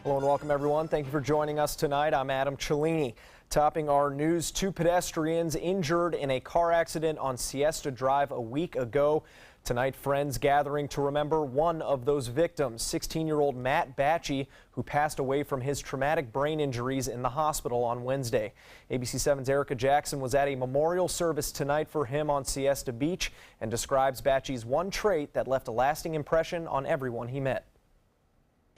Hello and welcome everyone. Thank you for joining us tonight. I'm Adam Cellini. Topping our news, 2 pedestrians injured in a car accident on Siesta Drive a week ago. Tonight, friends gathering to remember one of those victims, 16-year-old Matt Batchy, who passed away from his traumatic brain injuries in the hospital on Wednesday. ABC 7's Erica Jackson was at a memorial service tonight for him on Siesta Beach and describes Batchy's one trait that left a lasting impression on everyone he met.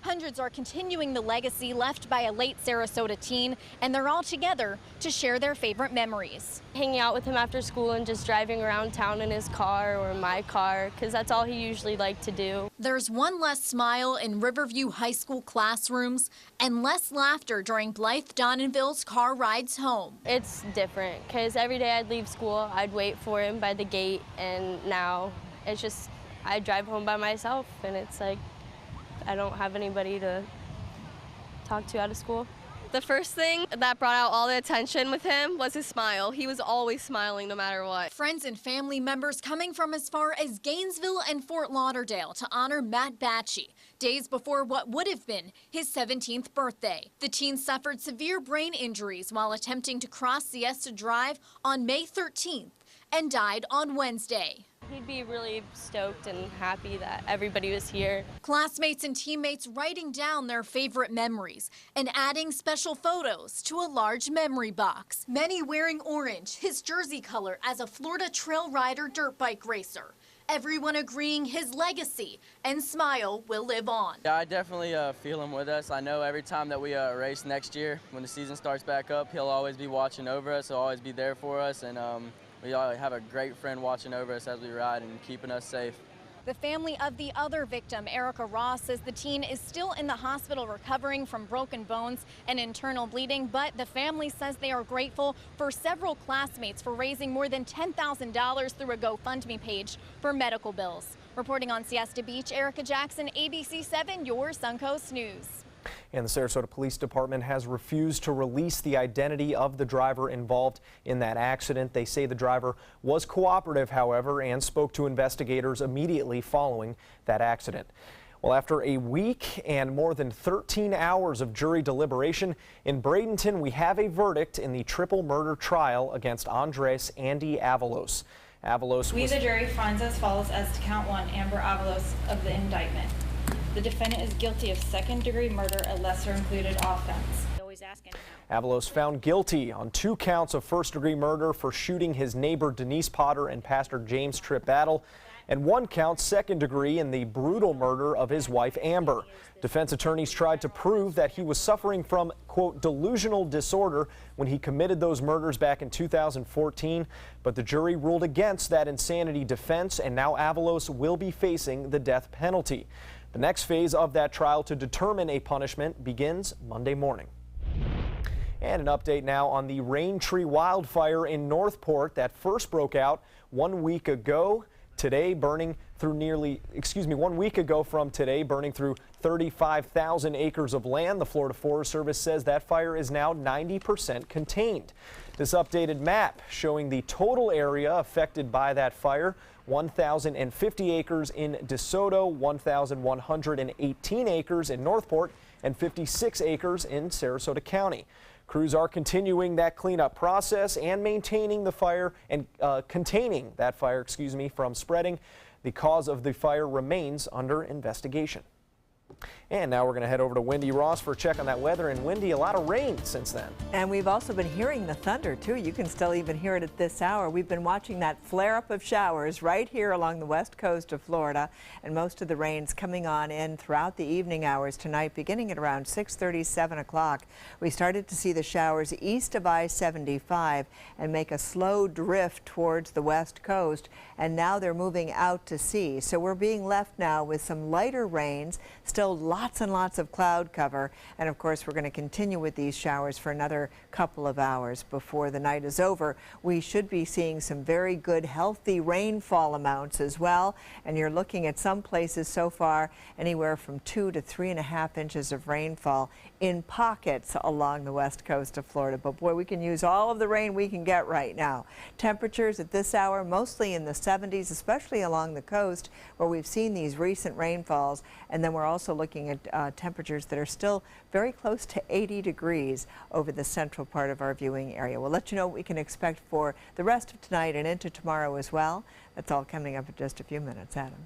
Hundreds are continuing the legacy left by a late Sarasota teen, and they're all together to share their favorite memories. Hanging out with him after school and just driving around town in his car or my car, because that's all he usually liked to do. There's one less smile in Riverview High School classrooms and less laughter during Blythe Donenville's car rides home. It's different, because every day I'd leave school, I'd wait for him by the gate, and now it's just, I drive home by myself, and it's like, I don't have anybody to talk to out of school. The first thing that brought out all the attention with him was his smile. He was always smiling no matter what. Friends and family members coming from as far as Gainesville and Fort Lauderdale to honor Matt Batchy, days before what would have been his 17th birthday. The teen suffered severe brain injuries while attempting to cross Siesta Drive on May 13th and died on Wednesday. He'd be really stoked and happy that everybody was here. Classmates and teammates writing down their favorite memories and adding special photos to a large memory box. Many wearing orange, his jersey color as a Florida trail rider dirt bike racer. Everyone agreeing his legacy and smile will live on. Yeah, I definitely feel him with us. I know every time that we race next year, when the season starts back up, he'll always be watching over us. He'll always be there for us, and we all have a great friend watching over us as we ride and keeping us safe. The family of the other victim, Erica Ross, says the teen is still in the hospital recovering from broken bones and internal bleeding, but the family says they are grateful for several classmates for raising more than $10,000 through a GoFundMe page for medical bills. Reporting on Siesta Beach, Erica Jackson, ABC 7, your Suncoast News. And the Sarasota Police Department has refused to release the identity of the driver involved in that accident. They say the driver was cooperative, however, and spoke to investigators immediately following that accident. Well, after a week and more than 13 hours of jury deliberation in Bradenton, we have a verdict in the triple murder trial against Andres Andy Avalos. We, the jury, finds as follows as to count 1, Amber Avalos of the indictment. The defendant is guilty of second-degree murder, a lesser-included offense. Avalos found guilty on 2 counts of first-degree murder for shooting his neighbor Denise Potter and Pastor James Tripp Battle, and 1 count second-degree in the brutal murder of his wife Amber. Defense attorneys tried to prove that he was suffering from, quote, delusional disorder when he committed those murders back in 2014, but the jury ruled against that insanity defense, and now Avalos will be facing the death penalty. The next phase of that trial to determine a punishment begins Monday morning. And an update now on the Rain Tree wildfire in Northport that first broke out 1 week ago. Today burning through 1 week ago from today, burning through 35,000 acres of land. The Florida Forest Service says that fire is now 90% contained. This updated map showing the total area affected by that fire: 1,050 acres in DeSoto, 1,118 acres in Northport, and 56 acres in Sarasota County. Crews are continuing that cleanup process and maintaining the fire and containing that fire, from spreading. The cause of the fire remains under investigation. And now we're going to head over to Wendy Ross for a check on that weather. And Wendy, a lot of rain since then. And we've also been hearing the thunder too. You can still even hear it at this hour. We've been watching that flare up of showers right here along the west coast of Florida, and most of the rain's coming on in throughout the evening hours tonight, beginning at around 6:30, 7 o'clock. We started to see the showers east of I-75 and make a slow drift towards the west coast, and now they're moving out to sea. So we're being left now with some lighter rains, still lots and lots of cloud cover, and of course we're going to continue with these showers for another couple of hours before the night is over. We should be seeing some very good healthy rainfall amounts as well, and you're looking at some places so far anywhere from 2 to 3.5 inches of rainfall in pockets along the west coast of Florida. But boy, we can use all of the rain we can get right now. Temperatures at this hour mostly in the 70s, especially along the coast where we've seen these recent rainfalls, and then we're also also looking at temperatures that are still very close to 80 degrees over the central part of our viewing area. We'll let you know what we can expect for the rest of tonight and into tomorrow as well. That's all coming up in just a few minutes. Adam.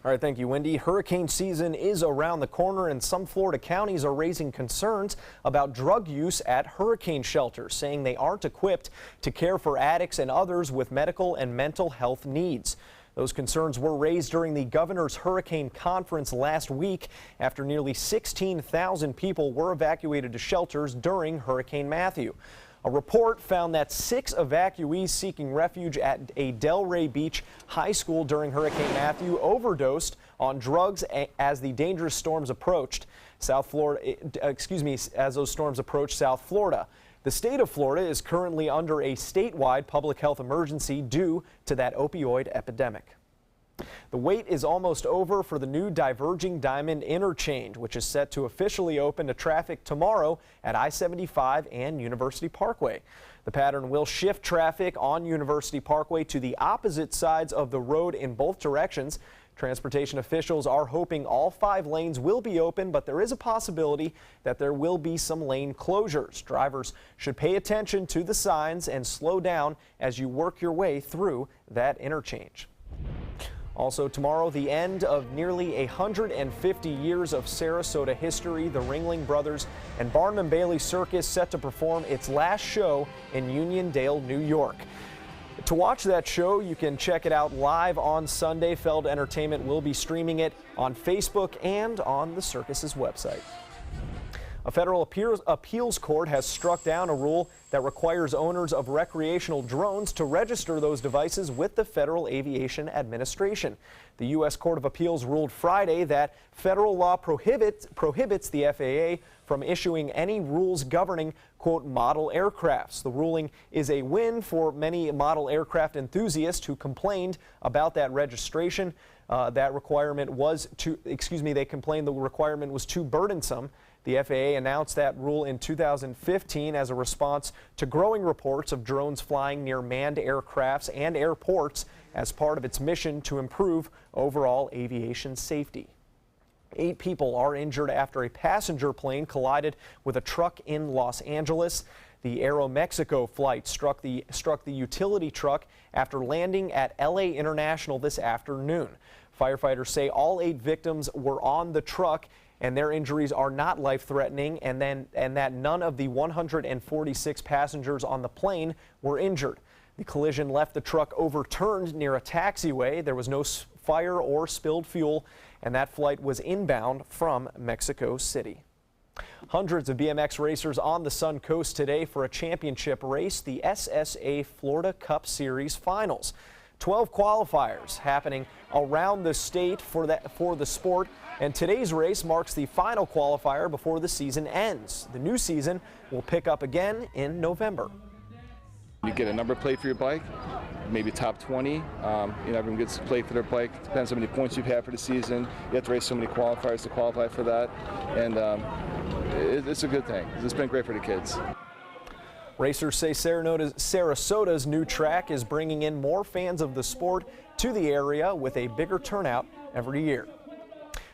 All right, thank you, Wendy. Hurricane season is around the corner, and some Florida counties are raising concerns about drug use at hurricane shelters, saying they aren't equipped to care for addicts and others with medical and mental health needs. Those concerns were raised during the governor's hurricane conference last week after nearly 16,000 people were evacuated to shelters during Hurricane Matthew. A report found that 6 evacuees seeking refuge at a Delray Beach high school during Hurricane Matthew overdosed on drugs as the dangerous storms approached as those storms approached South Florida. The state of Florida is currently under a statewide public health emergency due to that opioid epidemic. The wait is almost over for the new Diverging Diamond interchange, which is set to officially open to traffic tomorrow at I-75 and University Parkway. The pattern will shift traffic on University Parkway to the opposite sides of the road in both directions. Transportation officials are hoping all 5 lanes will be open, but there is a possibility that there will be some lane closures. Drivers should pay attention to the signs and slow down as you work your way through that interchange. Also tomorrow, the end of nearly 150 years of Sarasota history. The Ringling Brothers and Barnum Bailey Circus set to perform its last show in Uniondale, New York. To watch that show, you can check it out live on Sunday. Feld Entertainment will be streaming it on Facebook and on the circus's website. A federal appeals court has struck down a rule that requires owners of recreational drones to register those devices with the Federal Aviation Administration. The U.S. Court of Appeals ruled Friday that federal law prohibits the FAA from issuing any rules governing, quote, model aircrafts. The ruling is a win for many model aircraft enthusiasts who complained about that registration. They complained the requirement was too burdensome. The FAA announced that rule in 2015 as a response to growing reports of drones flying near manned aircrafts and airports as part of its mission to improve overall aviation safety. 8 people are injured after a passenger plane collided with a truck in Los Angeles. The Aeromexico flight struck the utility truck after landing at LA International this afternoon. Firefighters say all 8 victims were on the truck and their injuries are not life-threatening, and that none of the 146 passengers on the plane were injured. The collision left the truck overturned near a taxiway. There was no fire or spilled fuel, and that flight was inbound from Mexico City. Hundreds of BMX racers on the Sun Coast today for a championship race, the SSA Florida Cup Series Finals. 12 qualifiers happening around the state for the sport, and today's race marks the final qualifier before the season ends. The new season will pick up again in November. You get a number plate for your bike, maybe top 20. Everyone gets a plate for their bike. Depends how many points you've had for the season. You have to race so many qualifiers to qualify for that, and it's a good thing. It's been great for the kids. Racers say Sarasota's new track is bringing in more fans of the sport to the area with a bigger turnout every year.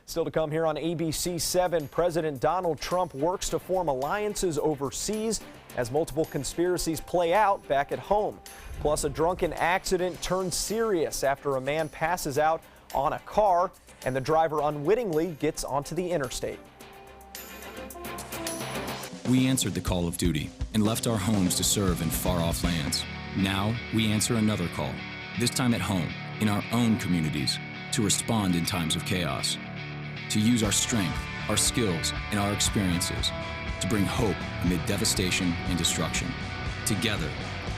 Still to come here on ABC 7, President Donald Trump works to form alliances overseas as multiple conspiracies play out back at home. Plus, a drunken accident turns serious after a man passes out on a car and the driver unwittingly gets onto the interstate. We answered the call of duty and left our homes to serve in far-off lands. Now we answer another call, this time at home, in our own communities, to respond in times of chaos, to use our strength, our skills, and our experiences to bring hope amid devastation and destruction. Together,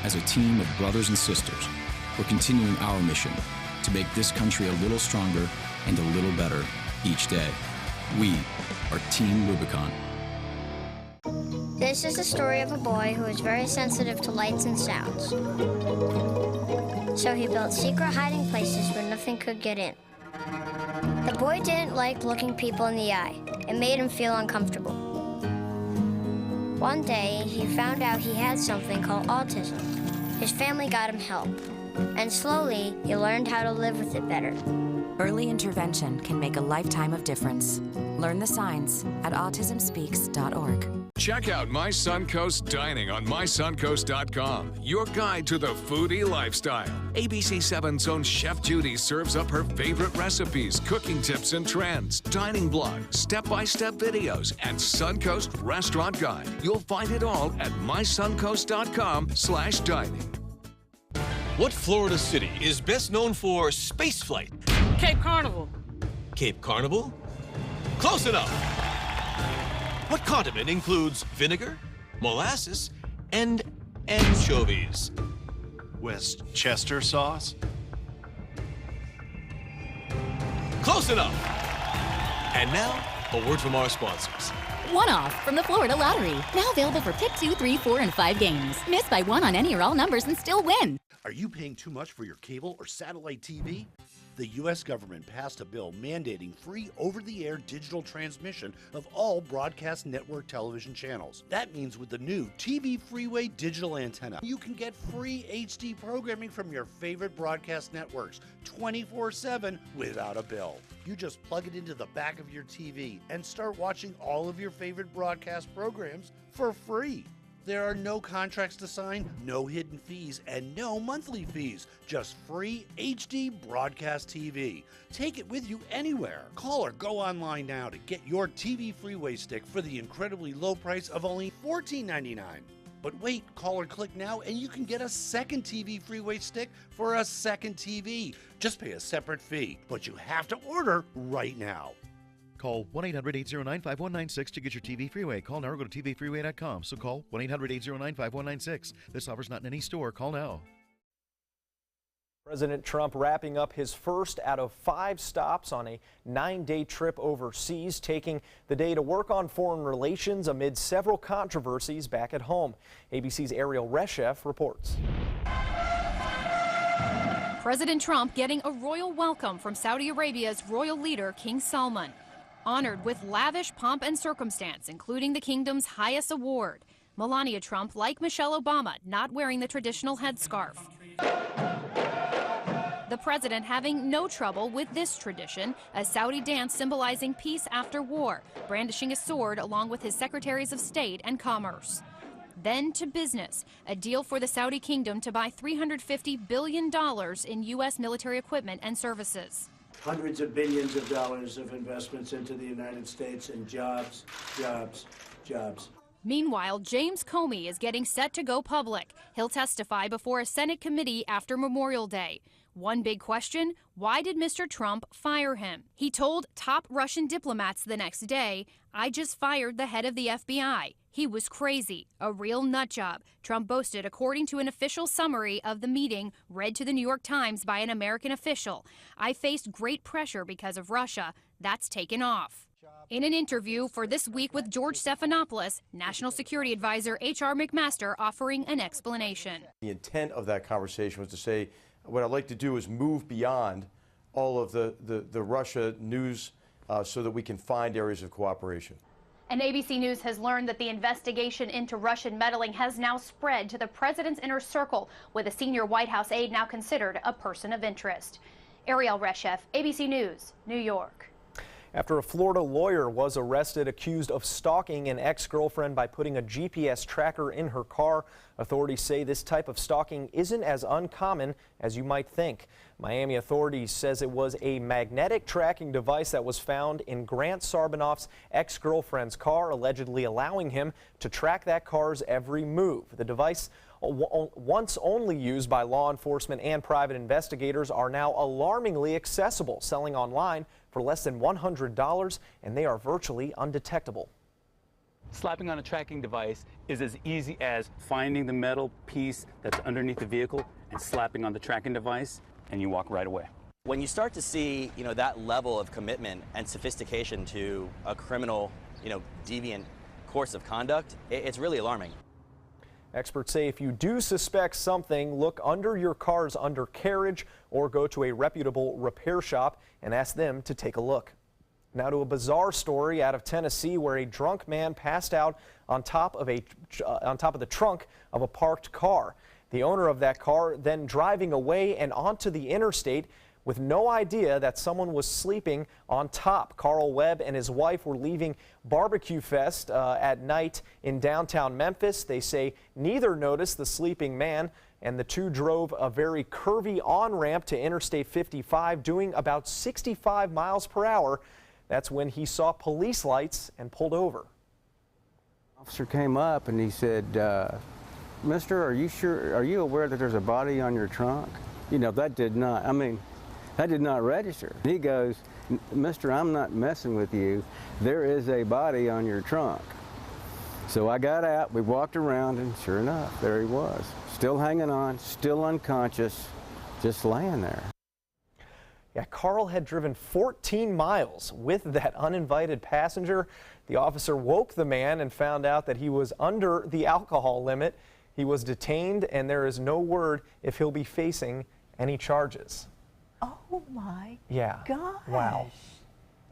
as a team of brothers and sisters, we're continuing our mission to make this country a little stronger and a little better each day. We are Team Rubicon. This is the story of a boy who is very sensitive to lights and sounds. So he built secret hiding places where nothing could get in. The boy didn't like looking people in the eye. It made him feel uncomfortable. One day, he found out he had something called autism. His family got him help, and slowly, he learned how to live with it better. Early intervention can make a lifetime of difference. Learn the signs at autismspeaks.org. Check out My Suncoast Dining on mysuncoast.com, your guide to the foodie lifestyle. ABC 7's own Chef Judy serves up her favorite recipes, cooking tips and trends, dining blogs, step-by-step videos, and Suncoast Restaurant Guide. You'll find it all at mysuncoast.com/dining. What Florida city is best known for spaceflight? Cape Carnival. Cape Carnival? Close enough. What condiment includes vinegar, molasses, and anchovies? Westchester sauce? Close enough. And now, a word from our sponsors. One-off from the Florida Lottery. Now available for pick 2, 3, 4, and 5 games. Miss by one on any or all numbers and still win. Are you paying too much for your cable or satellite TV? The U.S. government passed a bill mandating free over-the-air digital transmission of all broadcast network television channels. That means with the new TV Freeway digital antenna, you can get free HD programming from your favorite broadcast networks 24/7 without a bill. You just plug it into the back of your TV and start watching all of your favorite broadcast programs for free. There are no contracts to sign, no hidden fees, and no monthly fees. Just free HD broadcast TV. Take it with you anywhere. Call or go online now to get your TV Freeway stick for the incredibly low price of only $14.99. But wait, call or click now and you can get a second TV Freeway stick for a second TV. Just pay a separate fee, but you have to order right now. Call 1-800-809-5196 to get your TV Freeway. Call now or go to tvfreeway.com. So call 1-800-809-5196. This offer's not in any store. Call now. President Trump wrapping up his first out of 5 stops on a 9-day trip overseas, taking the day to work on foreign relations amid several controversies back at home. ABC's Ariel Reshef reports. President Trump getting a royal welcome from Saudi Arabia's royal leader, King Salman. Honored with lavish pomp and circumstance, including the kingdom's highest award. Melania Trump, like Michelle Obama, not wearing the traditional headscarf. The president having no trouble with this tradition, a Saudi dance symbolizing peace after war, brandishing a sword along with his secretaries of state and commerce. Then to business, a deal for the Saudi kingdom to buy $350 billion in U.S. military equipment and services. Hundreds of billions of dollars of investments into the United States and jobs, jobs, jobs. Meanwhile, James Comey is getting set to go public. He'll testify before a Senate committee after Memorial Day. One big question, why did Mr. Trump fire him? He told top Russian diplomats the next day, I just fired the head of the FBI. He was crazy, a real nut job, Trump boasted according to an official summary of the meeting read to the New York Times by an American official. I faced great pressure because of Russia. That's taken off. In an interview for This Week with George Stephanopoulos, National Security Advisor H.R. McMaster offering an explanation. The intent of that conversation was to say, what I'd like to do is move beyond all of the Russia news so that we can find areas of cooperation. And ABC News has learned that the investigation into Russian meddling has now spread to the president's inner circle, with a senior White House aide now considered a person of interest. Ariel Reshef, ABC News, New York. After a Florida lawyer was arrested accused of stalking an ex-girlfriend by putting a GPS tracker in her car, authorities say this type of stalking isn't as uncommon as you might think. Miami authorities says it was a magnetic tracking device that was found in Grant Sarbanoff's ex-girlfriend's car, allegedly allowing him to track that car's every move. The device, once only used by law enforcement and private investigators, are now alarmingly accessible, selling online for less than $100, and they are virtually undetectable. Slapping on a tracking device is as easy as finding the metal piece that's underneath the vehicle and slapping on the tracking device, and you walk right away. When you start to see, that level of commitment and sophistication to a criminal, deviant course of conduct, it's really alarming. Experts say if you do suspect something, look under your car's undercarriage or go to a reputable repair shop and ask them to take a look. Now to a bizarre story out of Tennessee where a drunk man passed out on top of the trunk of a parked car. The owner of that car then driving away and onto the interstate, with no idea that someone was sleeping on top. Carl Webb and his wife were leaving Barbecue Fest at night in downtown Memphis. They say neither noticed the sleeping man, and the two drove a very curvy on-ramp to Interstate 55 doing about 65 miles per hour. That's when he saw police lights and pulled over. Officer came up and he said, "Mister, are you sure? Are you aware that there's a body on your trunk?" You know, that did not register. He goes, "Mister, I'm not messing with you. There is a body on your trunk." So I got out, we walked around, and sure enough, there he was. Still hanging on, still unconscious, just laying there. Yeah, Carl had driven 14 miles with that uninvited passenger. The officer woke the man and found out that he was under the alcohol limit. He was detained, and there is no word if he'll be facing any charges. Oh my gosh. Wow.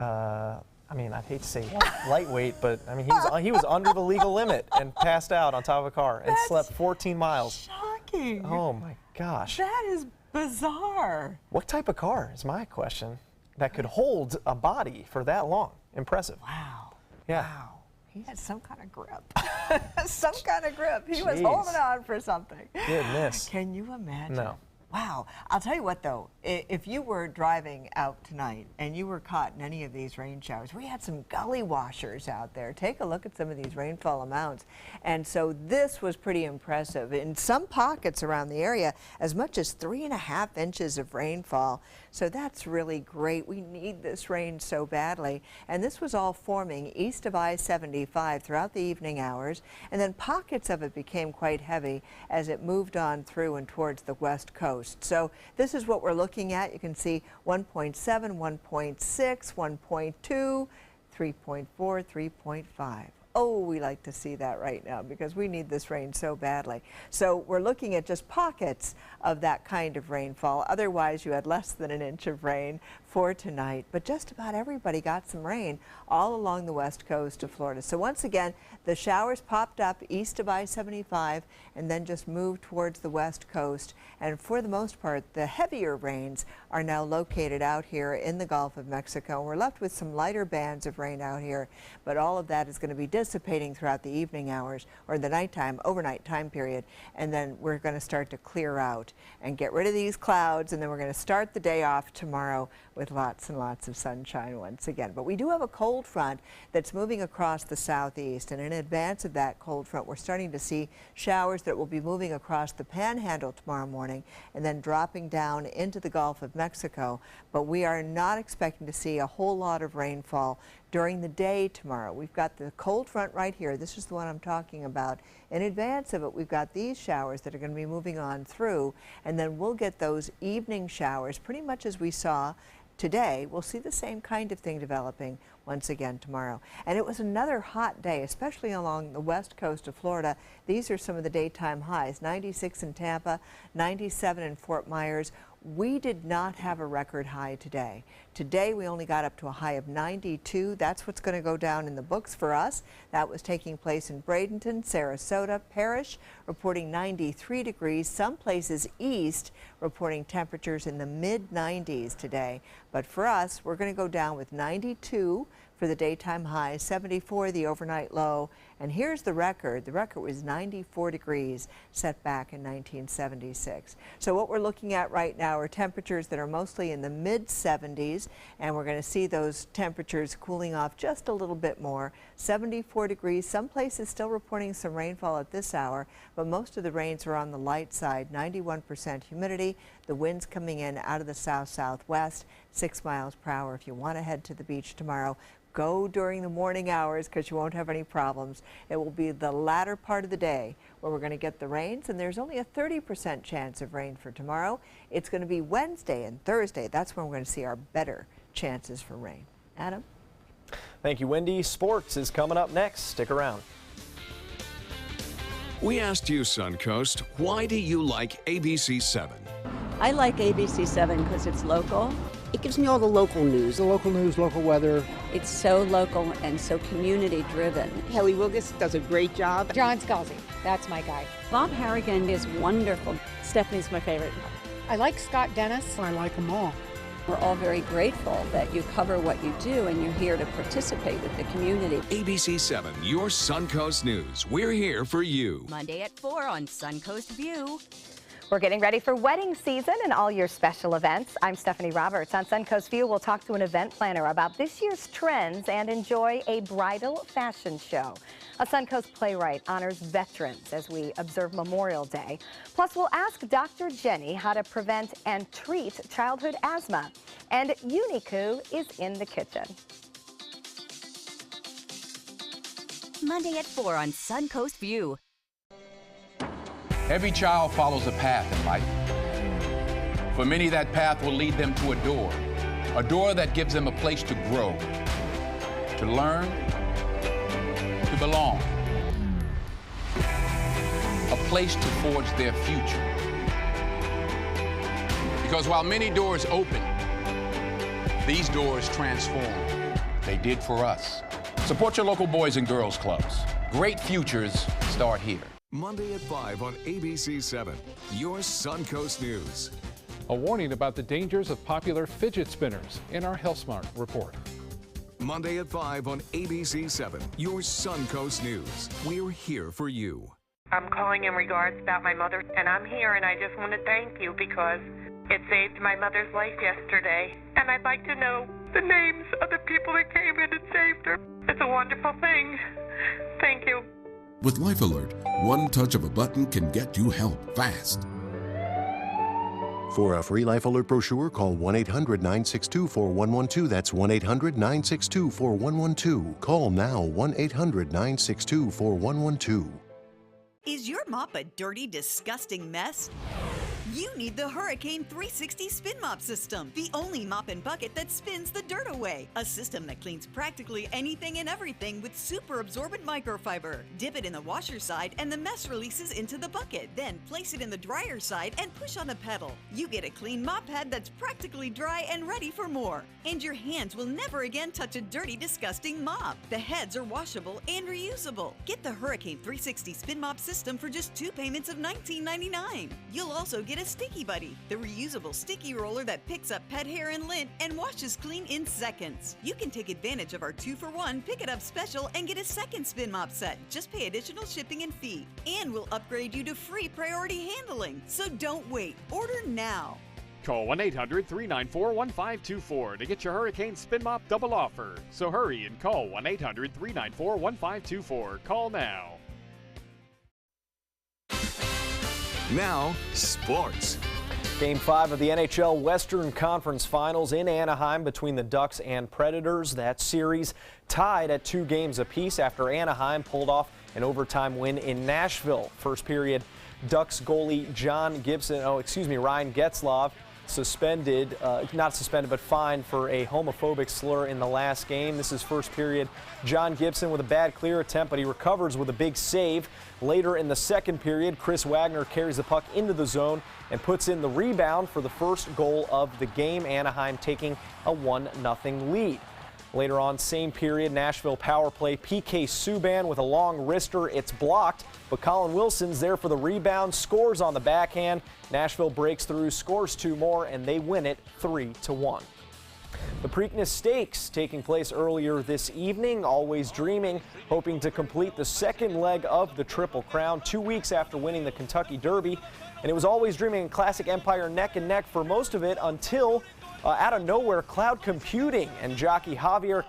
I mean, I'd hate to say lightweight, but I mean, he was under the legal limit and passed out on top of a car and slept 14 miles. Shocking. Oh my gosh. That is bizarre. What type of car is my question that could hold a body for that long? Impressive. Wow. Yeah. Wow. He had some kind of grip. Some kind of grip. He was holding on for something. Goodness. Can you imagine? No. Wow. I'll tell you what, though, if you were driving out tonight and you were caught in any of these rain showers, we had some gully washers out there. Take a look at some of these rainfall amounts. And so this was pretty impressive. In some pockets around the area, as much as 3.5 inches of rainfall. So that's really great. We need this rain so badly. And this was all forming east of I-75 throughout the evening hours. And then pockets of it became quite heavy as it moved on through and towards the west coast. So this is what we're looking at. You can see 1.7, 1.6, 1.2, 3.4, 3.5. Oh, we like to see that right now because we need this rain so badly. So we're looking at just pockets of that kind of rainfall. Otherwise, you had less than an inch of rain for tonight, but just about everybody got some rain all along the west coast of Florida. So once again, the showers popped up east of I-75 and then just moved towards the west coast. And for the most part, the heavier rains are now located out here in the Gulf of Mexico. We're left with some lighter bands of rain out here, but all of that is going to be dissipating throughout the evening hours or the nighttime, overnight time period. And then we're going to start to clear out and get rid of these clouds. And then we're going to start the day off tomorrow with lots and lots of sunshine once again. But we do have a cold front that's moving across the southeast. And in advance of that cold front, we're starting to see showers that will be moving across the panhandle tomorrow morning and then dropping down into the Gulf of Mexico. But we are not expecting to see a whole lot of rainfall during the day tomorrow. We've got the cold front right here. This is the one I'm talking about. In advance of it, we've got these showers that are going to be moving on through, and then we'll get those evening showers pretty much as we saw today. We'll see the same kind of thing developing once again tomorrow. And it was another hot day, especially along the west coast of Florida. These are some of the daytime highs: 96 in Tampa, 97 in Fort Myers. We did not have a record high today. Today we only got up to a high of 92. That's what's going to go down in the books for us. That was taking place in Bradenton, Sarasota, Parrish, reporting 93 degrees. Some places east reporting temperatures in the mid-90s today. But for us, we're going to go down with 92 for the daytime high, 74 the overnight low. And here's the record. The record was 94 degrees set back in 1976. So what we're looking at right now are temperatures that are mostly in the mid-70s, and we're going to see those temperatures cooling off just a little bit more. 74 degrees. Some places still reporting some rainfall at this hour, but most of the rains are on the light side. 91% humidity. The winds coming in out of the south-southwest, 6 miles per hour. If you want to head to the beach tomorrow, go during the morning hours because you won't have any problems. It will be the latter part of the day where we're going to get the rains, and there's only a 30% chance of rain for tomorrow. It's going to be Wednesday and Thursday. That's when we're going to see our better chances for rain. Adam? Thank you, Wendy. Sports is coming up next. Stick around. We asked you, Suncoast, why do you like ABC 7? I like ABC 7 because it's local. It gives me all the local news, local weather. It's so local and so community driven. Kelly Wilgus does a great job. John Scalzi, that's my guy. Bob Harrigan is wonderful. Stephanie's my favorite. I like Scott Dennis. I like them all. We're all very grateful that you cover what you do and you're here to participate with the community. ABC 7, your Suncoast News. We're here for you. Monday at 4 on Suncoast View. We're getting ready for wedding season and all your special events. I'm Stephanie Roberts. On Suncoast View, we'll talk to an event planner about this year's trends and enjoy a bridal fashion show. A Suncoast playwright honors veterans as we observe Memorial Day. Plus, we'll ask Dr. Jenny how to prevent and treat childhood asthma. And Uniku is in the kitchen. Monday at 4 on Suncoast View. Every child follows a path in life. For many, that path will lead them to a door that gives them a place to grow, to learn, to belong, a place to forge their future. Because while many doors open, these doors transform. They did for us. Support your local Boys and Girls Clubs. Great futures start here. Monday at 5 on ABC 7, your Suncoast News. A warning about the dangers of popular fidget spinners in our HealthSmart report. Monday at 5 on ABC 7, your Suncoast News. We're here for you. I'm calling in regards about my mother, and I'm here, and I just want to thank you because it saved my mother's life yesterday. And I'd like to know the names of the people that came in and saved her. It's a wonderful thing. Thank you. With Life Alert, one touch of a button can get you help fast. For a free Life Alert brochure, call 1-800-962-4112. That's 1-800-962-4112. Call now, 1-800-962-4112. Is your mop a dirty, disgusting mess? You need the Hurricane 360 Spin Mop System, the only mop and bucket that spins the dirt away. A system that cleans practically anything and everything with super absorbent microfiber. Dip it in the washer side and the mess releases into the bucket. Then place it in the dryer side and push on the pedal. You get a clean mop head that's practically dry and ready for more. And your hands will never again touch a dirty, disgusting mop. The heads are washable and reusable. Get the Hurricane 360 Spin Mop System for just 2 payments of $19.99. You'll also get a Sticky Buddy, the reusable sticky roller that picks up pet hair and lint and washes clean in seconds. You can take advantage of our 2-for-1 Pick It Up special and get a second spin mop set. Just pay additional shipping and fee. And we'll upgrade you to free priority handling. So don't wait. Order now. Call 1-800-394-1524 to get your Hurricane Spin Mop double offer. So hurry and call 1-800-394-1524. Call now. Now, sports. Game 5 of the NHL Western Conference Finals in Anaheim between the Ducks and Predators. That series tied at 2 games apiece after Anaheim pulled off an overtime win in Nashville. First period, Ducks goalie Ryan Getzlaf fined for a homophobic slur in the last game. This is first period. John Gibson with a bad clear attempt, but he recovers with a big save. Later in the second period, Chris Wagner carries the puck into the zone and puts in the rebound for the first goal of the game, Anaheim taking a 1-0 lead. Later on, same period, Nashville power play, PK Subban with a long wrister. It's blocked, but Colin Wilson's there for the rebound, scores on the backhand. Nashville breaks through, scores 2 more, and they win it 3-1. The Preakness Stakes taking place earlier this evening. Always Dreaming, hoping to complete the second leg of the Triple Crown 2 weeks after winning the Kentucky Derby. And it was Always Dreaming and Classic Empire neck and neck for most of it until out of nowhere, Cloud Computing and jockey Javier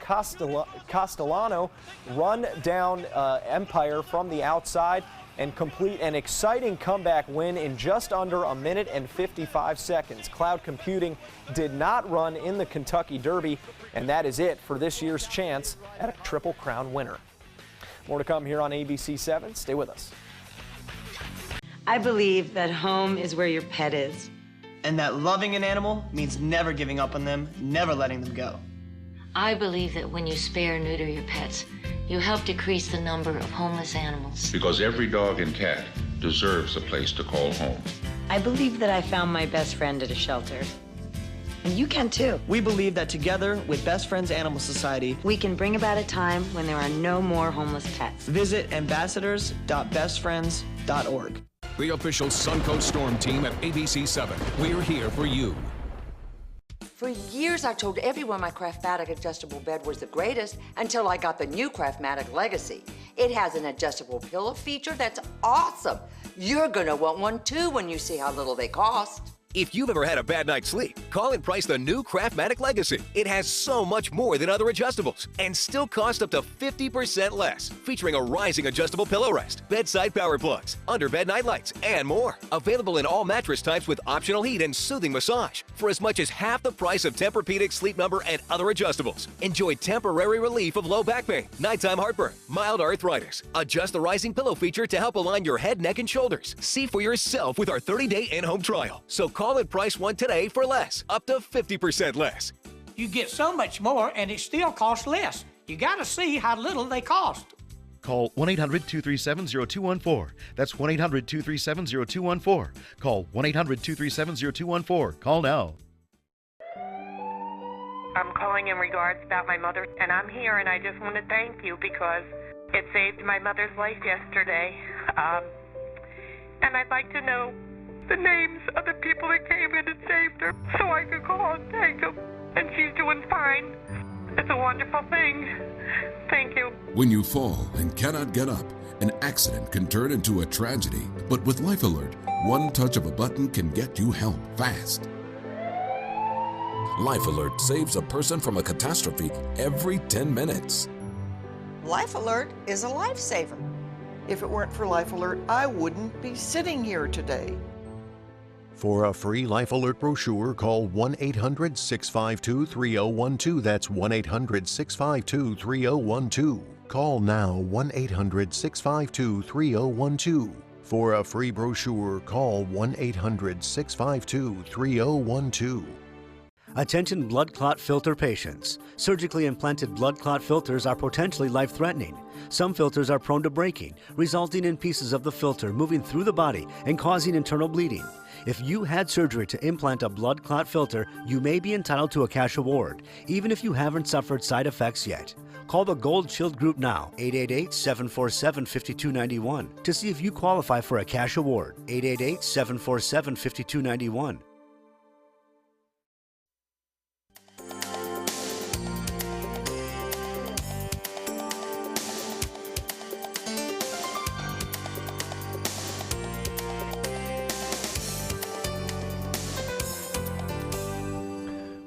Castellano run down Empire from the outside and complete an exciting comeback win in just under 1 minute and 55 seconds. Cloud Computing did not run in the Kentucky Derby, and that is it for this year's chance at a Triple Crown winner. More to come here on ABC 7. Stay with us. I believe that home is where your pet is. And that loving an animal means never giving up on them, never letting them go. I believe that when you spay or neuter your pets, you help decrease the number of homeless animals. Because every dog and cat deserves a place to call home. I believe that I found my best friend at a shelter. And you can too. We believe that together with Best Friends Animal Society, we can bring about a time when there are no more homeless pets. Visit ambassadors.bestfriends.org. The official Suncoast Storm team at ABC 7. We're here for you. For years, I told everyone my Craftmatic adjustable bed was the greatest until I got the new Craftmatic Legacy. It has an adjustable pillow feature that's awesome. You're gonna want one too when you see how little they cost. If you've ever had a bad night's sleep, call and price the new Craftmatic Legacy. It has so much more than other adjustables and still costs up to 50% less, featuring a rising adjustable pillow rest, bedside power plugs, under-bed night lights, and more. Available in all mattress types with optional heat and soothing massage for as much as half the price of Tempur-Pedic, Sleep Number, and other adjustables. Enjoy temporary relief of low back pain, nighttime heartburn, mild arthritis. Adjust the rising pillow feature to help align your head, neck, and shoulders. See for yourself with our 30-day in-home trial. So call and price one today for less, up to 50% less. You get so much more and it still costs less. You gotta see how little they cost. Call 1-800-237-0214. That's 1-800-237-0214. Call 1-800-237-0214. Call now. I'm calling in regards about my mother, and I'm here, and I just want to thank you because it saved my mother's life yesterday. And I'd like to know the names of the people that came in and saved her so I could call and thank them. And she's doing fine. It's a wonderful thing. Thank you. When you fall and cannot get up, an accident can turn into a tragedy. But with Life Alert, one touch of a button can get you help fast. Life Alert saves a person from a catastrophe every 10 minutes. Life Alert is a lifesaver. If it weren't for Life Alert, I wouldn't be sitting here today. For a free Life Alert brochure, call 1-800-652-3012. That's 1-800-652-3012. Call now, 1-800-652-3012. For a free brochure, call 1-800-652-3012. Attention blood clot filter patients. Surgically implanted blood clot filters are potentially life-threatening. Some filters are prone to breaking, resulting in pieces of the filter moving through the body and causing internal bleeding. If you had surgery to implant a blood clot filter, you may be entitled to a cash award, even if you haven't suffered side effects yet. Call the Gold Shield Group now, 888-747-5291, to see if you qualify for a cash award, 888-747-5291.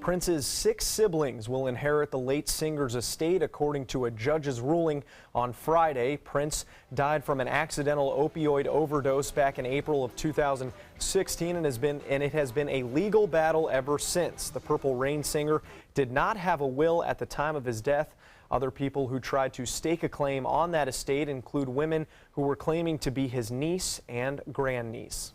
Prince's 6 siblings will inherit the late singer's estate, according to a judge's ruling on Friday. Prince died from an accidental opioid overdose back in April of 2016 and it has been a legal battle ever since. The Purple Rain singer did not have a will at the time of his death. Other people who tried to stake a claim on that estate include women who were claiming to be his niece and grandniece.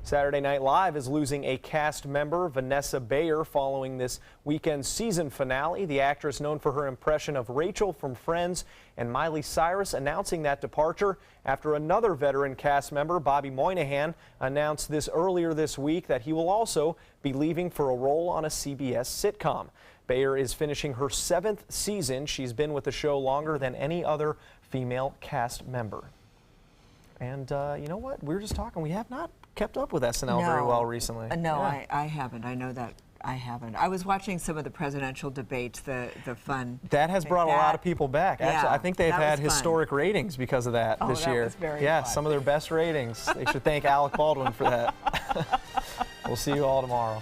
Saturday Night Live is losing a cast member, Vanessa Bayer, following this weekend's season finale. The actress, known for her impression of Rachel from Friends and Miley Cyrus, announcing that departure after another veteran cast member, Bobby Moynihan, announced this earlier this week that he will also be leaving for a role on a CBS sitcom. Bayer is finishing her 7th season. She's been with the show longer than any other female cast member. And you know what? We were just talking. We have not kept up with SNL very well recently. No, yeah. I haven't. I know that I haven't. I was watching some of the presidential debates, the fun. That has brought a lot of people back. Actually, yeah, I think they've had historic ratings because of that this year. Was very yeah, fun. Some of their best ratings. They should thank Alec Baldwin for that. We'll see you all tomorrow.